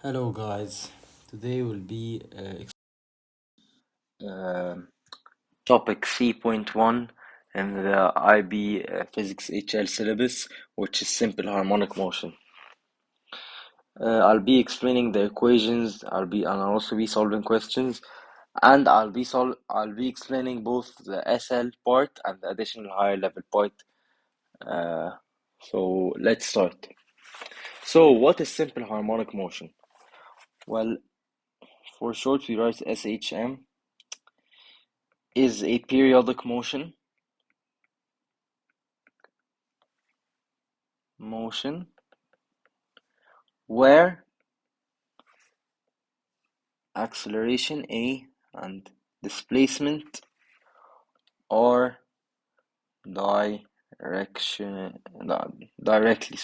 Hello guys, today will be um topic C.1 in the IB Physics HL syllabus, which is simple harmonic motion. I'll be explaining the equations. I'll also be solving questions, and I'll be explaining both the SL part and the additional higher level part. Uh, so let's start. So what is simple harmonic motion? Well, for short we write SHM is a periodic motion where acceleration A and displacement are direction directly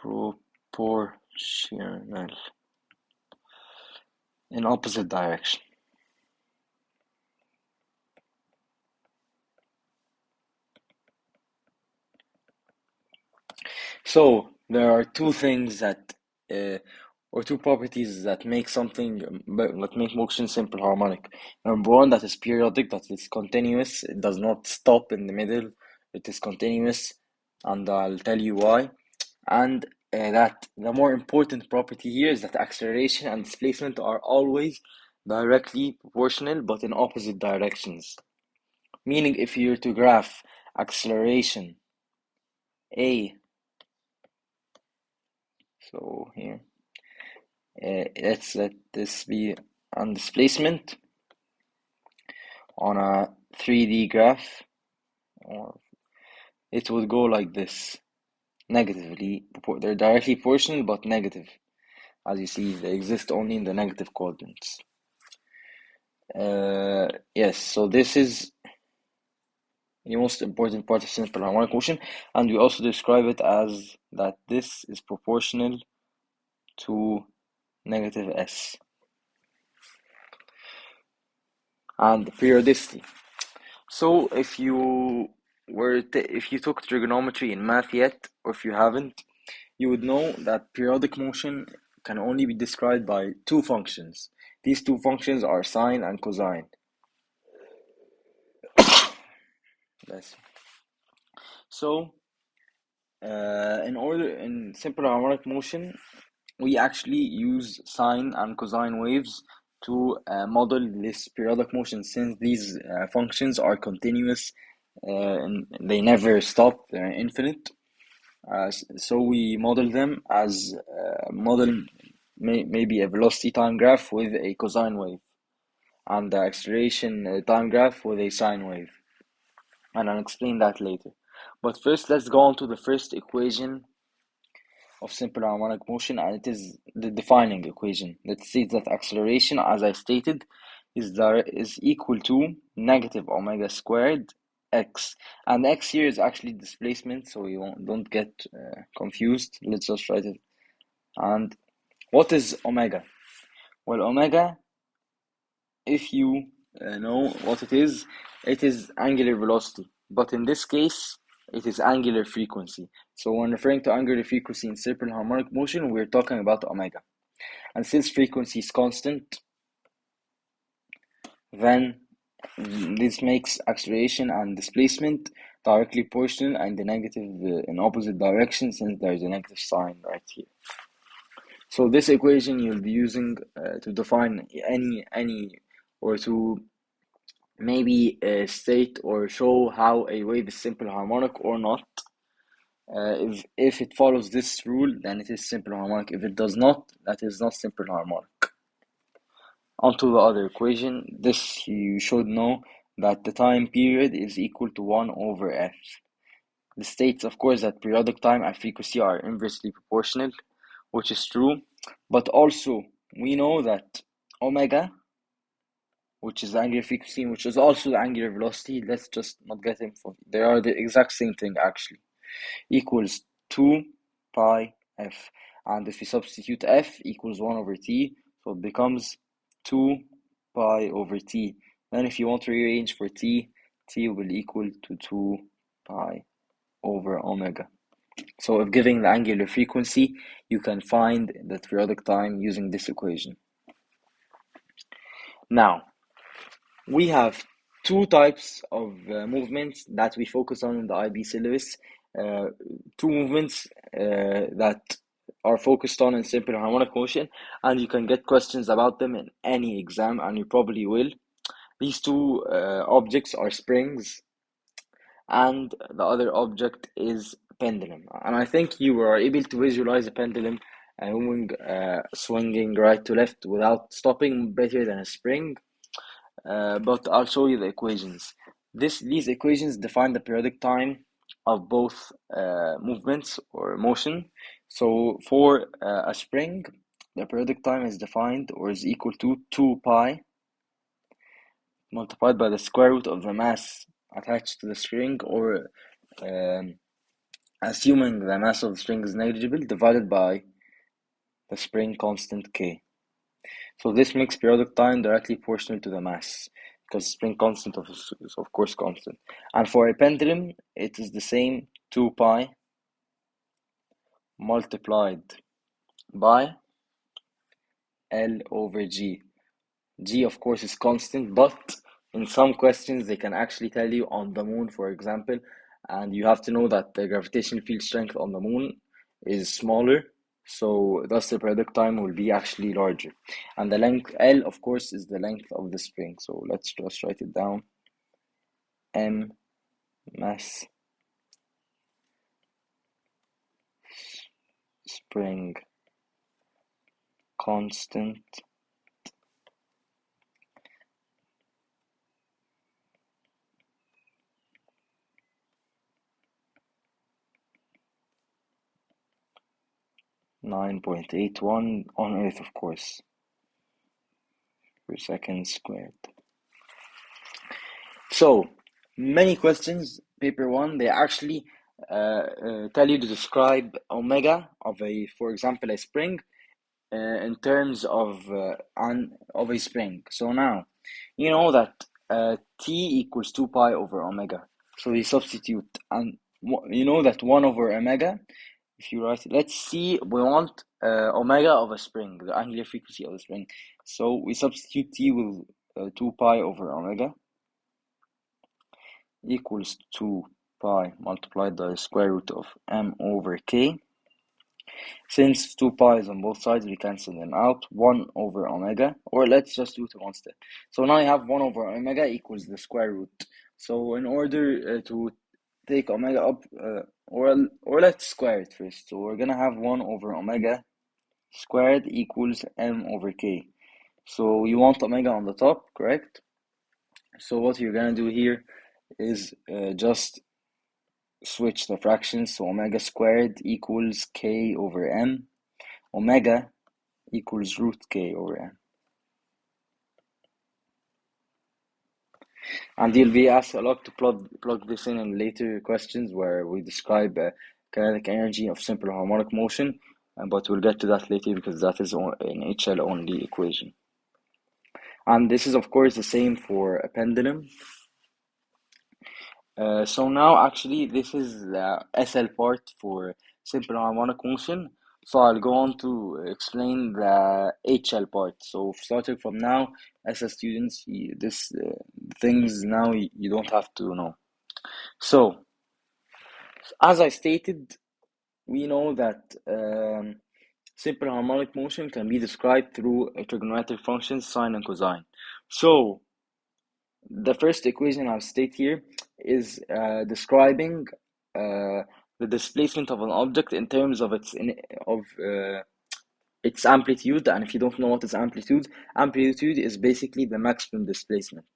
proportional in opposite direction. So there are two things uh, or two properties that make motion simple harmonic. Number one, that is periodic, that is continuous. It does not stop in the middle. It is continuous, and I'll tell you why. And that the more important property here is that acceleration and displacement are always directly proportional, but in opposite directions. Meaning, if you were to graph acceleration A, so here. Let's let this be on displacement on a 3D graph, or it would go like this, negatively. They're directly proportional but negative. As you see, they exist only in the negative coordinates. Yes, so this is the most important part of simple harmonic motion, and we also describe it as that this is proportional to negative s. And periodicity. So if you took trigonometry in math yet, or if you haven't, you would know that periodic motion can only be described by two functions. These two functions are sine and cosine. Yes. So, in simple harmonic motion, we actually use sine and cosine waves to model this periodic motion, since these functions are continuous and they never stop, they're infinite. So we model them as maybe a velocity time graph with a cosine wave, and the acceleration time graph with a sine wave. And I'll explain that later. But first, let's go on to the first equation of simple harmonic motion, and it is the defining equation that states that acceleration, as I stated, is equal to negative omega squared x, and x here is actually displacement, so you don't get confused. Let's just write it. And what is omega? Well, omega, if you know what it is angular velocity, but in this case it is angular frequency. So when referring to angular frequency in simple harmonic motion, we're talking about omega. And since frequency is constant, then this makes acceleration and displacement directly proportional and the negative in opposite direction, since there's a negative sign right here. So this equation you'll be using to define any or to maybe state or show how a wave is simple harmonic or not. If it follows this rule, then it is simple harmonic. If it does not, that is not simple harmonic. Onto the other equation. This you should know that the time period is equal to 1 over f. This states, of course, that periodic time and frequency are inversely proportional, which is true. But also, we know that omega, which is the angular frequency, which is also the angular velocity, let's just not get info. They are the exact same thing, actually, equals 2 pi f. And if you substitute f equals 1 over t, so it becomes 2 pi over t. Then if you want to rearrange for t will equal to 2 pi over omega. So if giving the angular frequency, you can find the periodic time using this equation. Now, we have two types of movements that we focus on in the IB syllabus. Uh, Two movements that are focused on in simple harmonic motion, and you can get questions about them in any exam, and you probably will. These two objects are springs, and the other object is pendulum. And I think you are able to visualize a pendulum moving, swinging right to left without stopping better than a spring. But I'll show you the equations. These equations define the periodic time of both movements or motion. So for a spring, the periodic time is defined or is equal to 2 pi multiplied by the square root of the mass attached to the string, or um, assuming the mass of the string is negligible, divided by the spring constant k. So this makes periodic time directly proportional to the mass, because spring constant is of course constant. And for a pendulum, it is the same 2 pi multiplied by L over G. G of course is constant, but in some questions they can actually tell you on the moon, for example, and you have to know that the gravitational field strength on the moon is smaller, so thus the periodic time will be actually larger. And the length L of course is the length of the spring, so let's just write it down. M mass spring constant 9.81 on Earth, of course, per second squared. So many questions, paper one, they actually tell you to describe omega of a, for example, a spring in terms of a spring. So now, you know that T equals 2 pi over omega. So we substitute, and you know that 1 over omega, if you write it, let's see, we want omega of a spring, the angular frequency of the spring. So we substitute T with 2 pi over omega equals 2 pi multiplied by the square root of m over k. Since 2 pi is on both sides, we cancel them out. 1 over omega, or let's just do it in one step. So now you have 1 over omega equals the square root. So in order to take omega up, or let's square it first. So we're gonna have 1 over omega squared equals m over k. So you want omega on the top, correct? So what you're gonna do here is just switch the fractions. So omega squared equals k over m. Omega equals root k over m. And you'll be asked a lot to plug this in later questions where we describe kinetic energy of simple harmonic motion, but we'll get to that later because that is an HL only equation. And this is of course the same for a pendulum. So now actually this is the SL part for simple harmonic motion. So I'll go on to explain the HL part. So starting from now, as a student, this things now you don't have to know. So as I stated, we know that simple harmonic motion can be described through trigonometric functions sine and cosine. So the first equation I'll state here is describing the displacement of an object in terms of its amplitude. And if you don't know what is amplitude, amplitude is basically the maximum displacement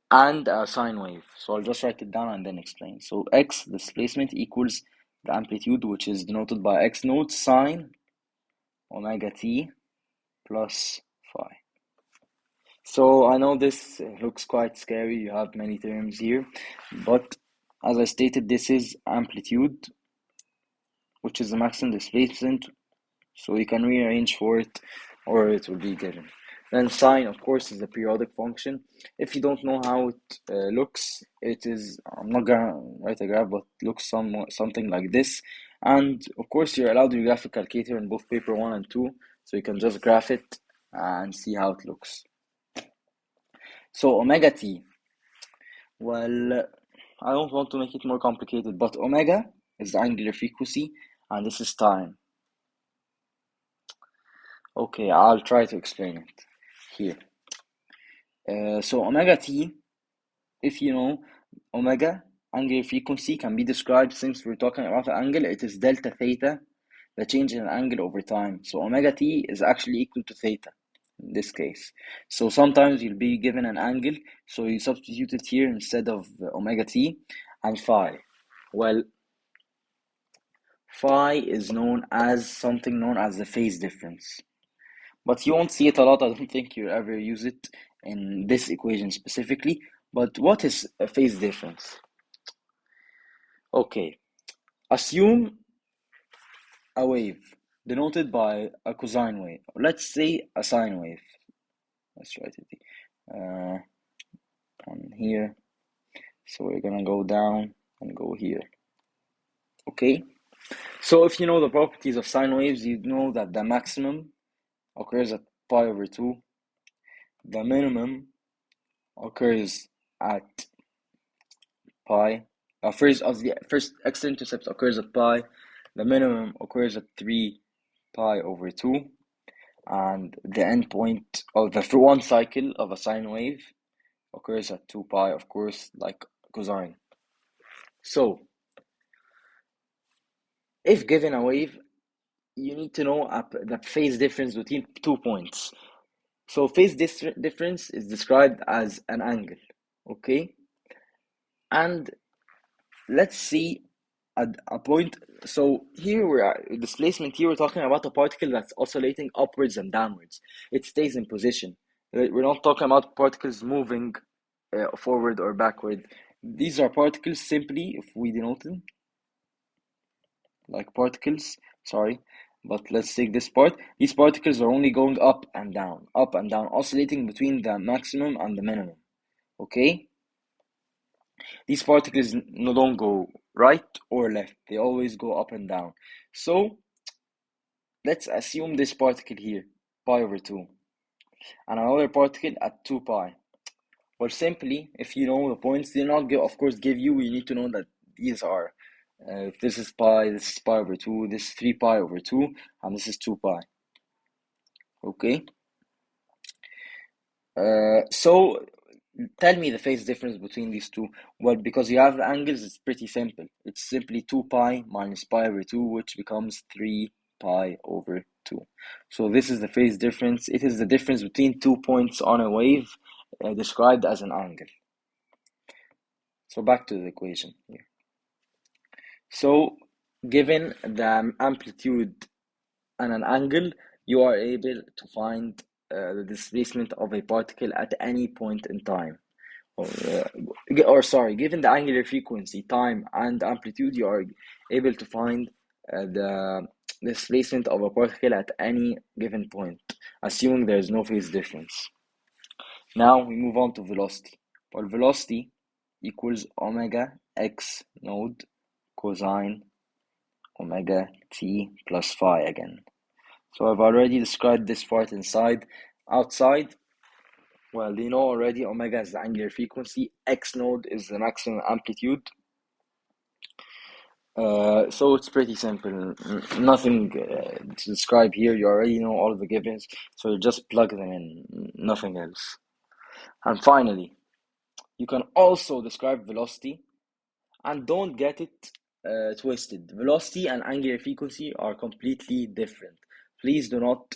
and a sine wave. So I'll just write it down and then explain. So x displacement equals the amplitude, which is denoted by x naught sine omega t plus phi. So I know this looks quite scary, you have many terms here, but as I stated, this is amplitude, which is the maximum displacement, so you can rearrange for it or it will be given. Then sine, of course, is a periodic function. If you don't know how it looks, it is, I'm not gonna write a graph, but looks something like this. And of course, you're allowed your graphic calculator in both paper 1 and 2, so you can just graph it and see how it looks. So omega t, well, I don't want to make it more complicated, but omega is the angular frequency, and this is time. Okay, I'll try to explain it here. So omega t, if you know, omega, angular frequency, can be described, since we're talking about an angle, it is delta theta, the change in angle over time. So omega t is actually equal to theta in this case. So sometimes you'll be given an angle, so you substitute it here instead of omega t and phi. Well, phi is known as something known as the phase difference. But you won't see it a lot. I don't think you'll ever use it in this equation specifically. But what is a phase difference? Okay, assume a wave denoted by a cosine wave. Let's say a sine wave. Let's write it on here. So we're gonna go down and go here. Okay, so if you know the properties of sine waves, you know that the maximum occurs at pi over 2, the minimum occurs at pi. First x-intercept occurs at pi. The minimum occurs at 3 pi over 2. And the endpoint of the one cycle of a sine wave occurs at 2 pi, of course, like cosine. So, if given a wave, you need to know the phase difference between 2 points. So, phase difference is described as an angle, okay? And let's see a point. So here we're at displacement. Here we're talking about a particle that's oscillating upwards and downwards. It stays in position. We're not talking about particles moving forward or backward. These are particles simply, if we denote them like particles, sorry, but let's take this part. These particles are only going up and down, oscillating between the maximum and the minimum. Okay? These particles don't go right or left, they always go up and down. So let's assume this particle here, pi over 2, and another particle at 2 pi. Well, simply, if you know the points, they not give, of course, give you, you need to know that these are, if this is pi over 2, this is 3 pi over 2, and this is 2 pi. Okay? So tell me the phase difference between these two. Well, because you have angles, it's pretty simple. It's simply 2 pi minus pi over 2, which becomes 3 pi over 2. So this is the phase difference. It is the difference between 2 points on a wave described as an angle. So back to the equation here. So given the amplitude and an angle, you are able to find the displacement of a particle at any point in time. Sorry, given the angular frequency, time, and amplitude, you are able to find the displacement of a particle at any given point, assuming there is no phase difference. Now we move on to velocity. Well, velocity equals omega x node cosine omega t plus phi again. So I've already described this part inside. Outside, well, you know already omega is the angular frequency, x node is the maximum amplitude. So it's pretty simple. Nothing to describe here. You already know all of the givens, so you just plug them in, nothing else. And finally, you can also describe velocity, and don't get it twisted. Velocity and angular frequency are completely different. Please do not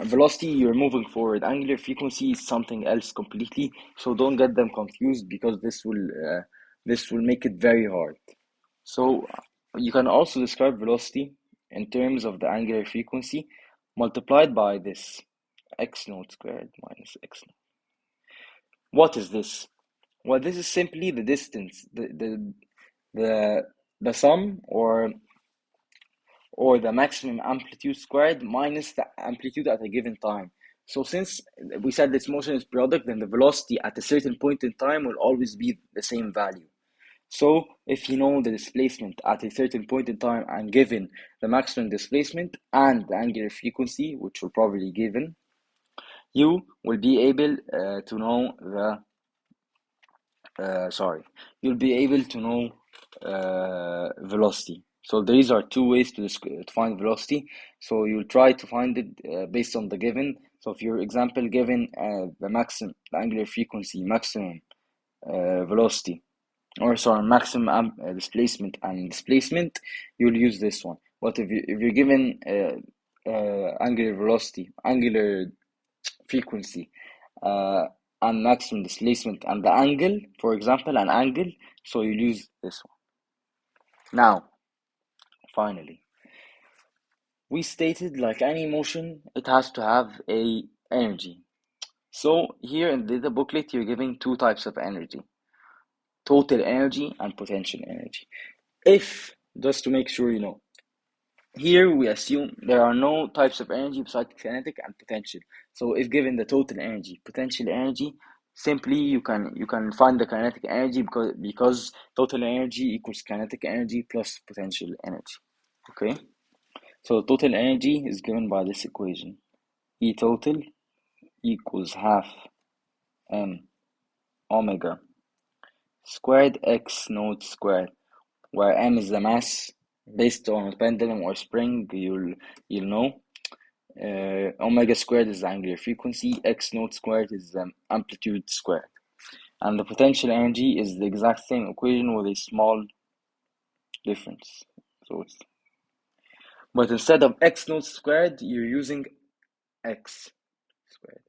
velocity, you're moving forward. Angular frequency is something else completely. So don't get them confused, because this will make it very hard. So you can also describe velocity in terms of the angular frequency multiplied by this x naught squared minus x naught. What is this? Well, this is simply the distance, the sum or the maximum amplitude squared minus the amplitude at a given time. So since we said this motion is periodic, then the velocity at a certain point in time will always be the same value. So if you know the displacement at a certain point in time and given the maximum displacement and the angular frequency, which will probably given, you will be able to know the you'll be able to know velocity. So these are two ways to find velocity. So you'll try to find it based on the given. So if your example given the angular frequency, maximum velocity, or sorry, maximum displacement and displacement, you'll use this one. But if you're given angular velocity, angular frequency, uh, and maximum displacement and the angle, for example, an angle, so you'll use this one. Now, finally, we stated like any motion, it has to have a energy. So here in the data booklet, you're giving two types of energy: total energy and potential energy. If, just to make sure you know, here we assume there are no types of energy besides kinetic and potential. So if given the total energy, potential energy, simply you can find the kinetic energy because total energy equals kinetic energy plus potential energy. Okay? So total energy is given by this equation. E total equals half m omega squared x naught squared, where m is the mass. Based on a pendulum or spring, you'll know. Omega squared is the angular frequency, x naught squared is the amplitude squared. And the potential energy is the exact same equation with a small difference. But instead of x naught squared, you're using x squared.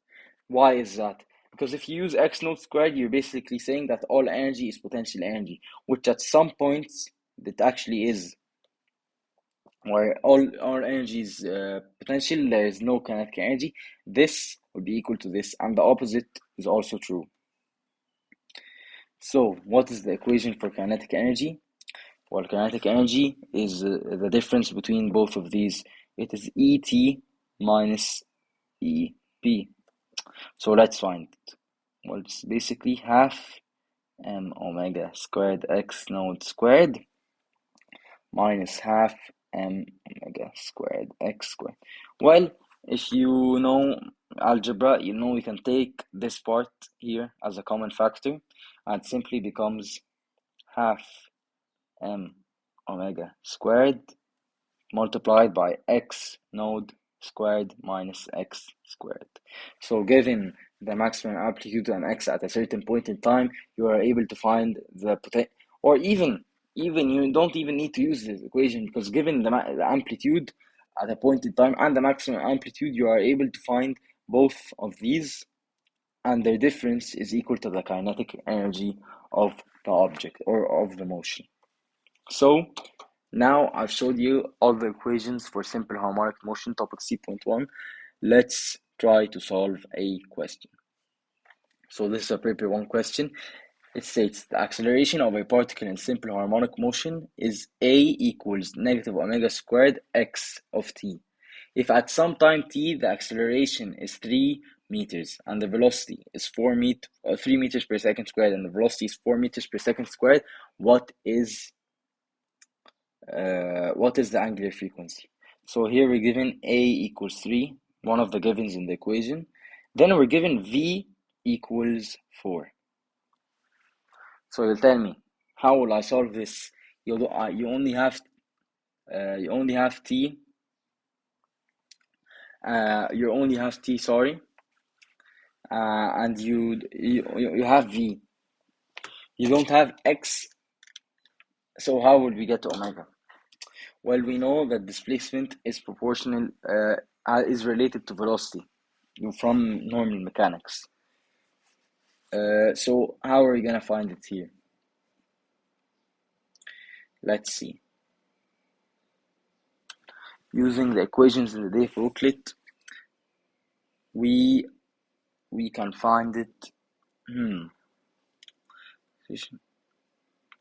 Why is that? Because if you use x naught squared, you're basically saying that all energy is potential energy, which at some points it actually is. Where all energy is potential, there is no kinetic energy. This would be equal to this, and the opposite is also true. So what is the equation for kinetic energy? Well, kinetic energy is the difference between both of these. It is ET minus EP. So let's find it. Well, it's basically half m omega squared x naught squared minus half m omega squared x squared. Well, if you know algebra, you know we can take this part here as a common factor, and simply becomes half m omega squared multiplied by x node squared minus x squared. So given the maximum amplitude and x at a certain point in time, you are able to find the potential, or even you don't even need to use this equation, because given the amplitude at a point in time and the maximum amplitude, you are able to find both of these, and their difference is equal to the kinetic energy of the object or of the motion. So now I've showed you all the equations for simple harmonic motion, topic C.1. Let's try to solve a question. So this is a paper 1 question. It states the acceleration of a particle in simple harmonic motion is a equals negative omega squared x of t. If at some time t the acceleration is 3 meters and the velocity is 3 meters per second squared and the velocity is 4 meters per second squared, what is the angular frequency? So here we're given a equals 3, one of the givens in the equation. Then we're given v equals 4. So you'll tell me, how will I solve this? You only have t. You only have t. Sorry, and you have v. You don't have x. So how will we get to omega? Well, we know that displacement is proportional, is related to velocity from normal mechanics. So how are we gonna find it here? Let's see. Using the equations in the data booklet, we can find it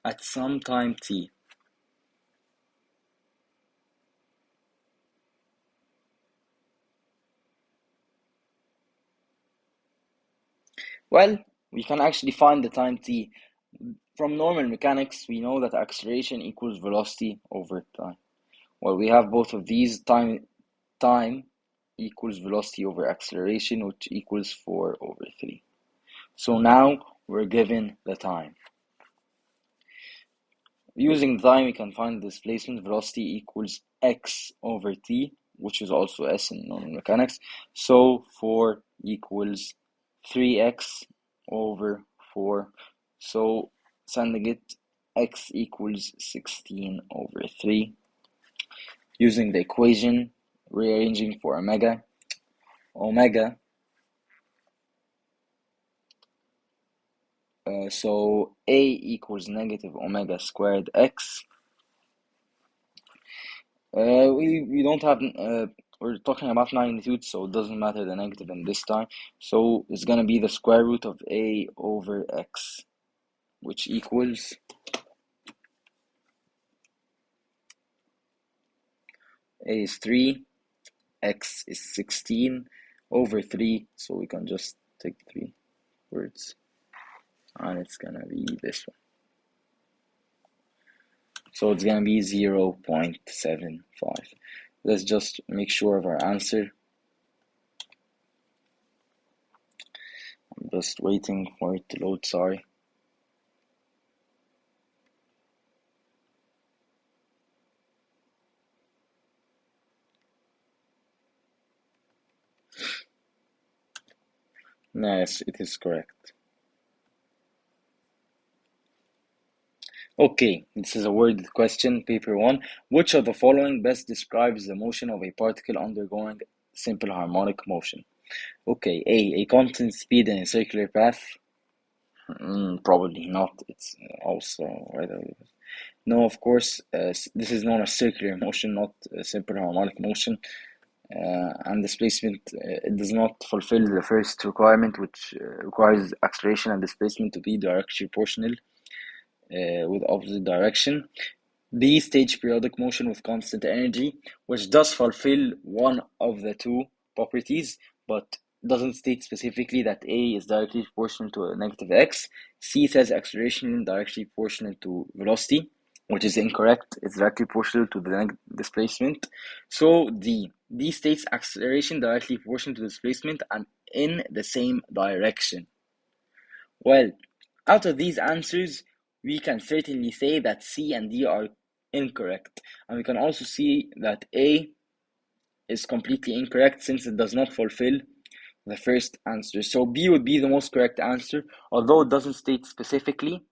at some time t. Well, we can actually find the time t. From normal mechanics, we know that acceleration equals velocity over time. Well, we have both of these. Time equals velocity over acceleration, which equals 4 over 3. So now we're given the time. Using time, we can find displacement velocity equals x over t, which is also s in normal mechanics. So 4 equals 3x over 4. So sending it, x equals 16 over 3. Using the equation, rearranging for omega, so a equals negative omega squared x. We don't have, we're talking about magnitude, so it doesn't matter the negative in this time. So it's gonna be the square root of a over x, which equals a is 3, x is 16 over 3, so we can just take 3 words, and it's gonna be this one. So it's gonna be 0.75. Let's just make sure of our answer. I'm just waiting for it to load, sorry. Yes, it is correct. Okay, this is a worded question, paper 1. Which of the following best describes the motion of a particle undergoing simple harmonic motion? Okay, A constant speed in a circular path. Probably not. It's also right. No, of course, this is known as circular motion, not simple harmonic motion. And displacement, it does not fulfill the first requirement, which requires acceleration and displacement to be directly proportional with opposite direction. B stage periodic motion with constant energy, which does fulfill one of the two properties, but doesn't state specifically that A is directly proportional to a negative x. C says acceleration directly proportional to velocity, which is incorrect. It's directly proportional to the displacement. So D states acceleration directly proportional to displacement and in the same direction. Well, out of these answers, we can certainly say that C and D are incorrect. And we can also see that A is completely incorrect since it does not fulfill the first answer. So B would be the most correct answer, although it doesn't state specifically.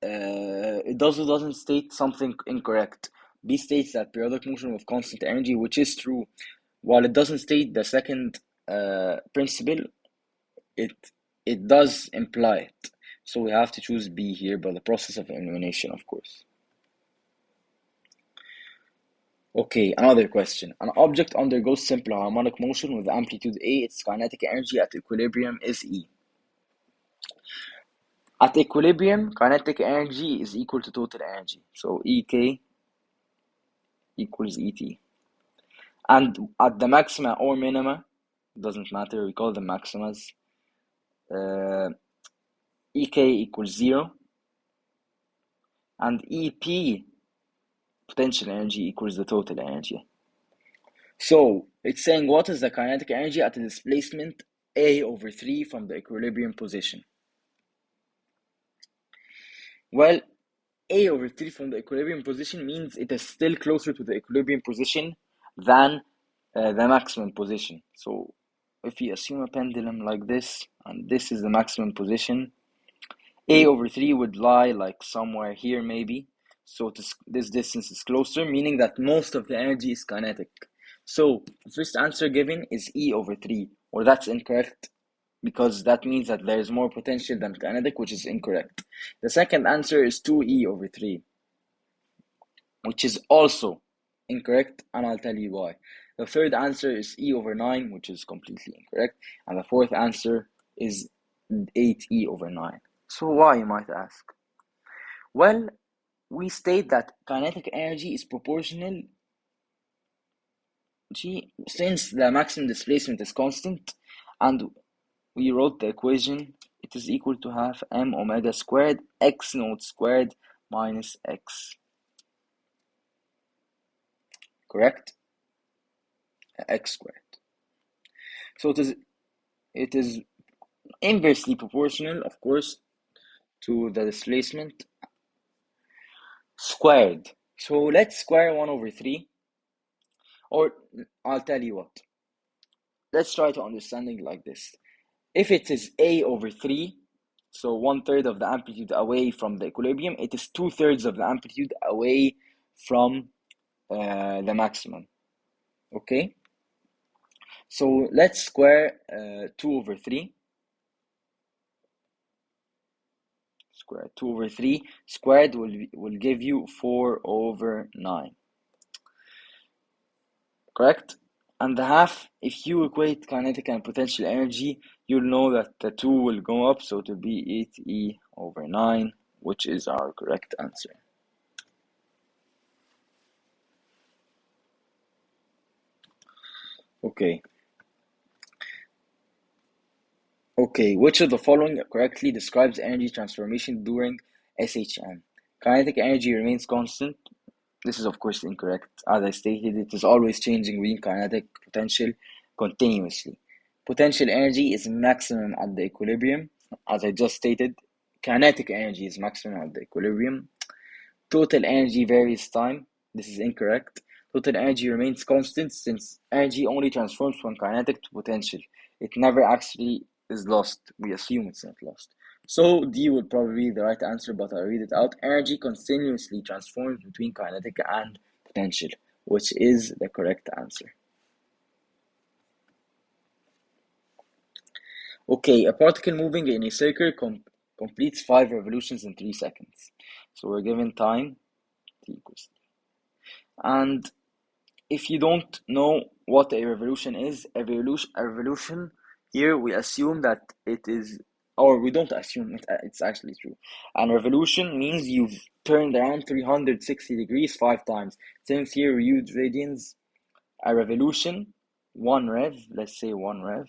It also doesn't state something incorrect. B states that periodic motion with constant energy, which is true, while it doesn't state the second principle, it it does imply it. So we have to choose B here by the process of elimination, of course. Okay, another question. An object undergoes simple harmonic motion with amplitude A. Its kinetic energy at equilibrium is E. At equilibrium, kinetic energy is equal to total energy. So EK equals ET. And at the maxima or minima, doesn't matter, we call them maximas, EK equals 0. And EP, potential energy, equals the total energy. So it's saying what is the kinetic energy at the displacement A over 3 from the equilibrium position? Well, A over 3 from the equilibrium position means it is still closer to the equilibrium position than the maximum position. So if we assume a pendulum like this, and this is the maximum position, A over 3 would lie like somewhere here maybe. So this distance is closer, meaning that most of the energy is kinetic. So the first answer given is E over 3, or that's incorrect because that means that there is more potential than kinetic, which is incorrect. The second answer is 2E over 3, which is also incorrect, and I'll tell you why. The third answer is E over 9, which is completely incorrect, and the fourth answer is 8E over 9. So why, you might ask? Well, we state that kinetic energy is proportional since the maximum displacement is constant, and we wrote the equation, it is equal to half m omega squared x naught squared minus x. Correct? X squared. So it is inversely proportional, of course, to the displacement squared. So let's square 1 over 3, or I'll tell you what. Let's try to understand it like this. If it is a over 3, so 1/3 of the amplitude away from the equilibrium, it is 2/3 of the amplitude away from the maximum. Okay? So let's square 2 over 3. Square 2 over 3 squared will give you 4 over 9. Correct? And the half, if you equate kinetic and potential energy, you'll know that the 2 will go up, so it will be 8e over 9, which is our correct answer. Okay. Okay, which of the following correctly describes energy transformation during SHM? Kinetic energy remains constant. This is, of course, incorrect. As I stated, it is always changing between kinetic potential continuously. Potential energy is maximum at the equilibrium. As I just stated, kinetic energy is maximum at the equilibrium. Total energy varies time. This is incorrect. Total energy remains constant since energy only transforms from kinetic to potential. It never actually is lost. We assume it's not lost. So D would probably be the right answer, but I'll read it out. Energy continuously transforms between kinetic and potential, which is the correct answer. Okay, a particle moving in a circle completes 5 revolutions in 3 seconds. So we're given time, t equals. And if you don't know what a revolution is, a revolution here we assume that it is, or we don't assume it, it's actually true. And revolution means you've turned around 360 degrees 5 times. Since here we use radians, a revolution, 1 rev, let's say 1 rev,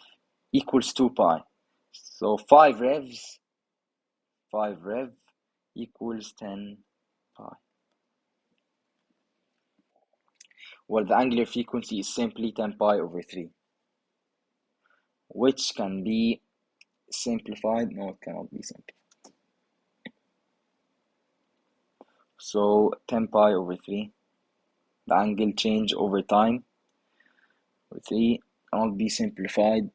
equals 2 pi. So 5 rev equals 10 pi. Well, the angular frequency is simply 10 pi over 3, which can be simplified. No, it cannot be simplified. So 10 pi over 3, the angle change over time over 3 cannot be simplified,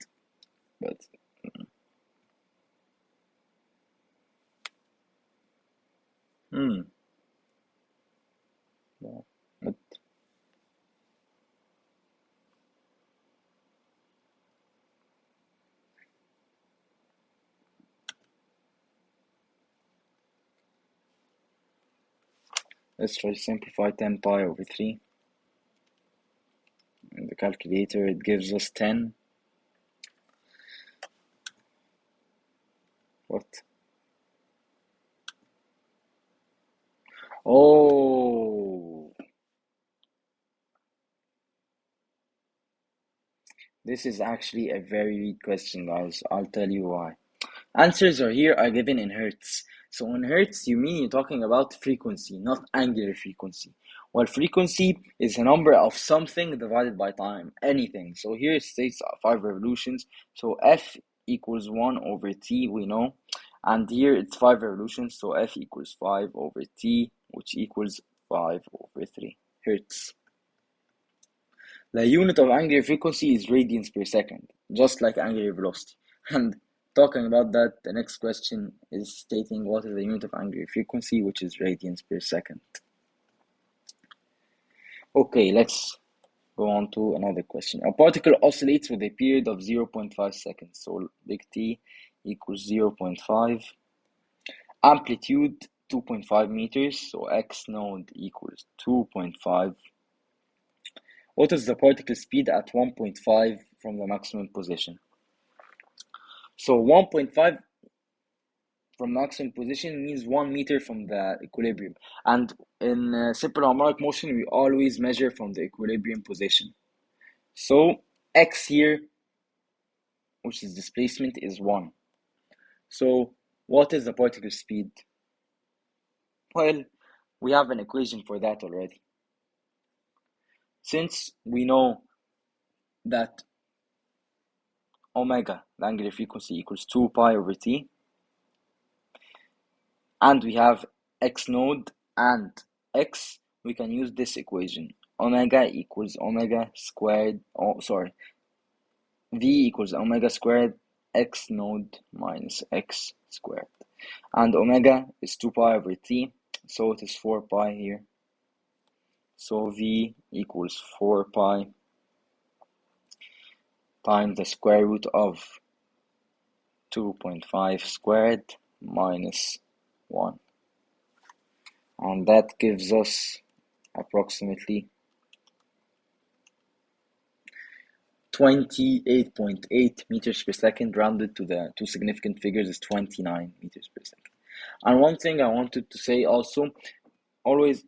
but yeah, but let's try to simplify 10 pi over 3. In the calculator it gives us 10. What? Oh, this is actually a very weak question, guys. I'll tell you why. Answers are given in hertz. So in hertz, you mean you're talking about frequency, not angular frequency. Well, frequency is a number of something divided by time, anything. So here it states 5 revolutions. So F equals 1 over T, we know. And here it's 5 revolutions, so F equals 5 over T, which equals 5 over 3 hertz. The unit of angular frequency is radians per second, just like angular velocity. And talking about that, the next question is stating what is the unit of angular frequency, which is radians per second. Okay, let's go on to another question. A particle oscillates with a period of 0.5 seconds. So big T equals 0.5. Amplitude 2.5 meters. So X node equals 2.5. What is the particle speed at 1.5 from the maximum position? So 1.5 from maximum position means 1 meter from the equilibrium. And in simple harmonic motion, we always measure from the equilibrium position. So X here which is displacement, is 1. So what is the particle speed? Well, we have an equation for that already. Since we know that omega, the angular frequency, equals 2 pi over t, and we have x node and x, we can use this equation. Omega equals omega squared, v equals omega squared x node minus x squared. And omega is 2 pi over t, so it is 4 pi here. So v equals 4 pi times the square root of 2.5 squared minus 1. And that gives us approximately 28.8 meters per second, rounded to the two significant figures is 29 meters per second. And one thing I wanted to say also, always